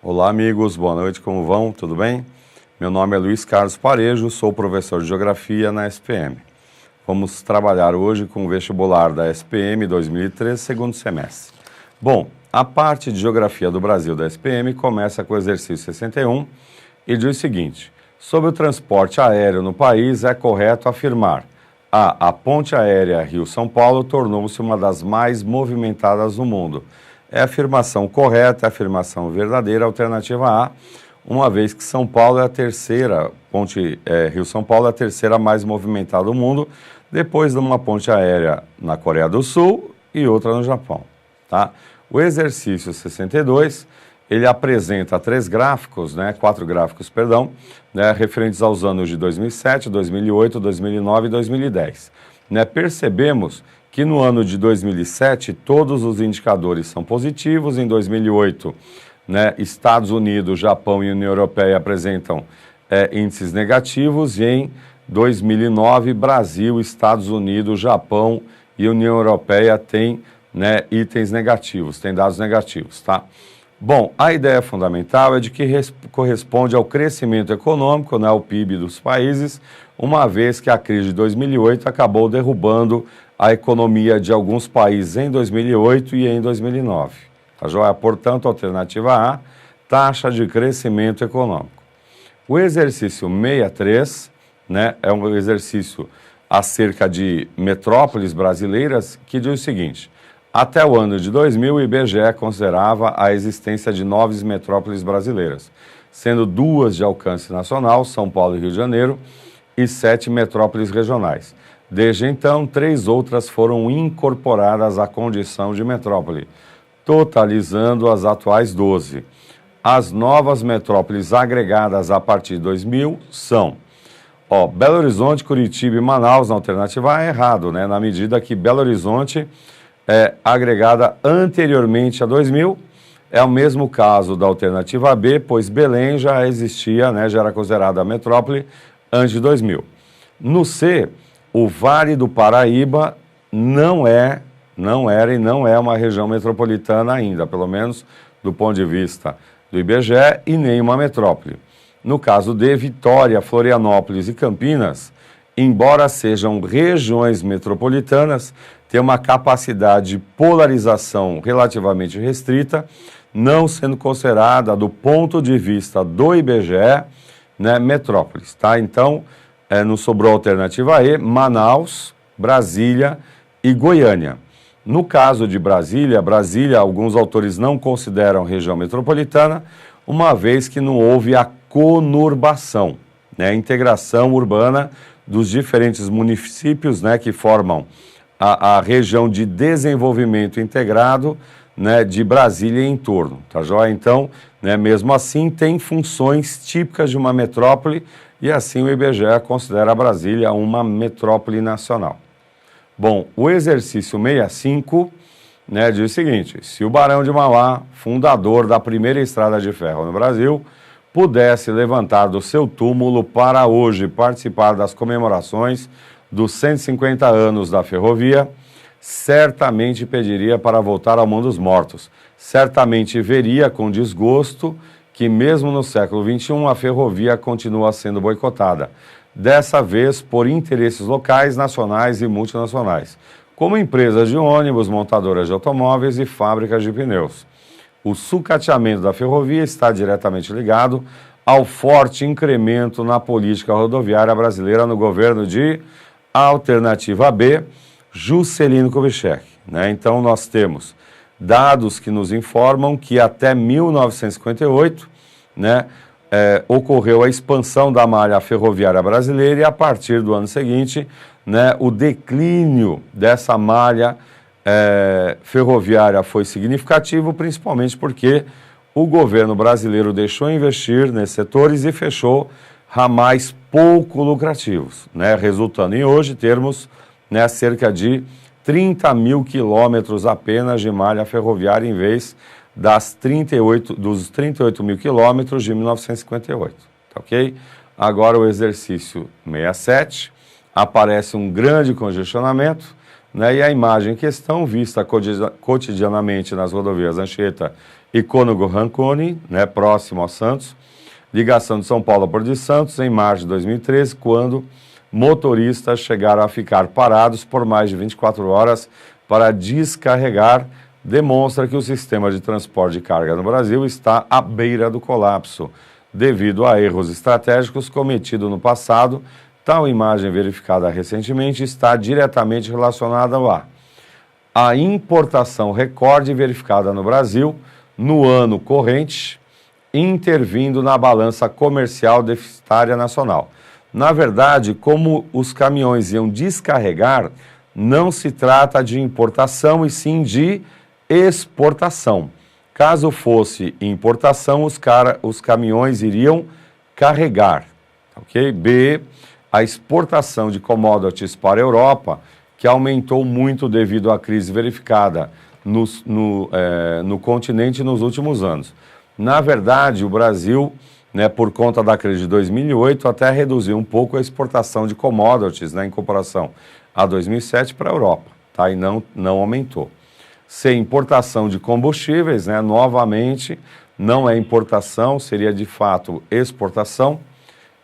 Olá amigos, boa noite, como vão? Tudo bem? Meu nome é Luiz Carlos Parejo, sou professor de Geografia na SPM. Vamos trabalhar hoje com o vestibular da SPM 2013, segundo semestre. Bom, a parte de Geografia do Brasil da SPM começa com o exercício 61 e diz o seguinte: sobre o transporte aéreo no país, é correto afirmar: a ponte aérea Rio-São Paulo tornou-se uma das mais movimentadas do mundo. É a afirmação correta, é a afirmação verdadeira, alternativa A, uma vez que São Paulo é a terceira, Rio-São Paulo é a terceira mais movimentada do mundo, depois de uma ponte aérea na Coreia do Sul e outra no Japão. Tá? O exercício 62, ele apresenta quatro gráficos, referentes aos anos de 2007, 2008, 2009 e 2010. Percebemos que no ano de 2007 todos os indicadores são positivos, em 2008 Estados Unidos, Japão e União Europeia apresentam índices negativos, e em 2009 Brasil, Estados Unidos, Japão e União Europeia têm itens negativos, têm dados negativos, tá? Bom, a ideia fundamental é de que corresponde ao crescimento econômico, o PIB dos países, uma vez que a crise de 2008 acabou derrubando a economia de alguns países em 2008 e em 2009. Tá joia? Portanto, alternativa A, taxa de crescimento econômico. O exercício 63, é um exercício acerca de metrópoles brasileiras que diz o seguinte: até o ano de 2000, o IBGE considerava a existência de 9 metrópoles brasileiras, sendo 2 de alcance nacional, São Paulo e Rio de Janeiro, e 7 metrópoles regionais. Desde então, 3 outras foram incorporadas à condição de metrópole, totalizando as atuais 12. As novas metrópoles agregadas a partir de 2000 são Belo Horizonte, Curitiba e Manaus. Na alternativa A é errado, na medida que Belo Horizonte é agregada anteriormente a 2000, é o mesmo caso da alternativa B, pois Belém já existia, já era considerada a metrópole antes de 2000. No C, o Vale do Paraíba não era e não é uma região metropolitana ainda, pelo menos do ponto de vista do IBGE, e nem uma metrópole. No caso de Vitória, Florianópolis e Campinas, embora sejam regiões metropolitanas, têm uma capacidade de polarização relativamente restrita, não sendo considerada, do ponto de vista do IBGE, metrópoles. Tá? Então, nos sobrou a alternativa E, Manaus, Brasília e Goiânia. No caso de Brasília, alguns autores não consideram região metropolitana, uma vez que não houve a conurbação, a integração urbana dos diferentes municípios que formam a região de desenvolvimento integrado de Brasília e em torno, tá joia? Então, mesmo assim, tem funções típicas de uma metrópole, e assim o IBGE considera Brasília uma metrópole nacional. Bom, o exercício 65 diz o seguinte: se o Barão de Mauá, fundador da primeira estrada de ferro no Brasil, pudesse levantar do seu túmulo para hoje participar das comemorações dos 150 anos da ferrovia, certamente pediria para voltar ao mundo dos mortos. Certamente veria com desgosto que mesmo no século XXI a ferrovia continua sendo boicotada, dessa vez por interesses locais, nacionais e multinacionais, como empresas de ônibus, montadoras de automóveis e fábricas de pneus. O sucateamento da ferrovia está diretamente ligado ao forte incremento na política rodoviária brasileira no governo de alternativa B, Juscelino Kubitschek. Então, nós temos dados que nos informam que até 1958 ocorreu a expansão da malha ferroviária brasileira, e a partir do ano seguinte o declínio dessa malha ferroviária foi significativo, principalmente porque o governo brasileiro deixou investir nesses setores e fechou ramais pouco lucrativos, resultando em hoje termos cerca de 30 mil quilômetros apenas de malha ferroviária, em vez dos 38 mil quilômetros de 1958, tá ok? Agora o exercício 67, aparece um grande congestionamento, né? E a imagem em questão, vista cotidianamente nas rodovias Anchieta e Cônego Ranconi, né, próximo a Santos, ligação de São Paulo a Porto de Santos, em março de 2013, quando motoristas chegaram a ficar parados por mais de 24 horas para descarregar, demonstra que o sistema de transporte de carga no Brasil está à beira do colapso, devido a erros estratégicos cometidos no passado. Tal imagem verificada recentemente está diretamente relacionada à importação recorde verificada no Brasil no ano corrente, intervindo na balança comercial deficitária nacional. Na verdade, como os caminhões iam descarregar, não se trata de importação e sim de exportação. Caso fosse importação, os caminhões iriam carregar, ok? B, a exportação de commodities para a Europa, que aumentou muito devido à crise verificada no continente nos últimos anos. Na verdade, o Brasil, né, por conta da crise de 2008, até reduziu um pouco a exportação de commodities, né, em comparação a 2007 para a Europa, tá? E não aumentou. C, importação de combustíveis, né, novamente, não é importação, seria de fato exportação.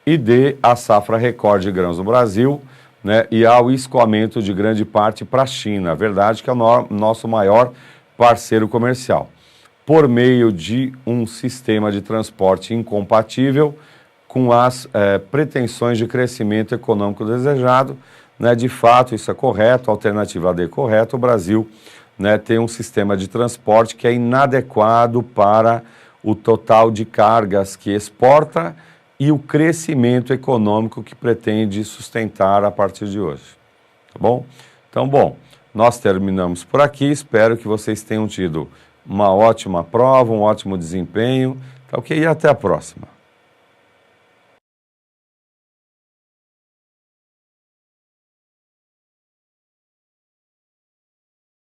E D, a safra recorde de grãos no Brasil, né, e ao escoamento de grande parte para a China, a verdade que é o nosso maior parceiro comercial, por meio de um sistema de transporte incompatível com as pretensões de crescimento econômico desejado, né, de fato isso é correto, a alternativa D é correta, o Brasil, né, tem um sistema de transporte que é inadequado para o total de cargas que exporta e o crescimento econômico que pretende sustentar a partir de hoje, tá bom? Então, bom, nós terminamos por aqui, espero que vocês tenham tido uma ótima prova, um ótimo desempenho, tá ok? E até a próxima.